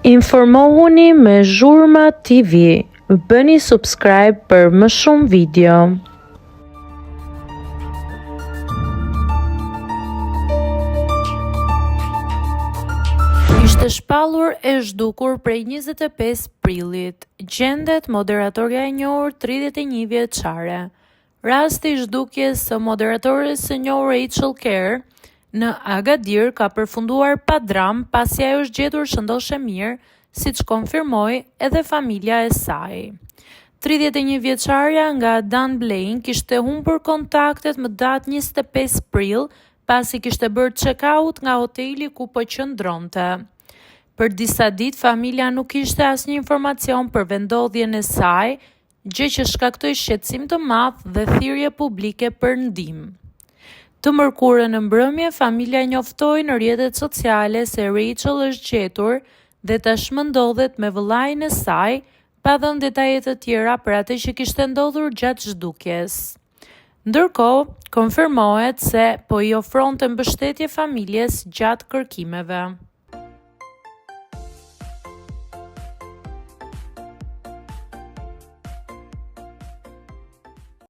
Informohuni me Zhurma TV. Bëni subscribe për më shumë video. Ishte shpallur e zhdukur prej 25 prillit. Gjendet moderatorja e njohur 31 vjeçare. Rasti i zhdukjes së moderatorës së njohur Rachel Kerr në Agadir ka përfunduar pa dram pasi ajo është gjetur shëndoshë mirë, siç konfirmoi edhe familja e saj. 31 vjeçarja nga Dunblane kishte humbur kontaktet më datë 25 prill pasi kishte bërë check-out nga hoteli ku po qëndronte. Për disa ditë familja nuk kishte asnjë informacion për vendodhjen e saj, gjë që shkaktoi shqetësim të madh dhe thirrje publike për ndihmë. Të mërkurën në mbrëmje, familja njoftoi në rrjetet sociale se Rachel është gjetur dhe tashmë ndodhet me vëllain e saj, pa dhënë detaje të tjera për atë që kishte ndodhur gjatë zhdukjes. Ndërkohë, konfirmohet se po i ofronte mbështetje familjes gjatë kërkimeve.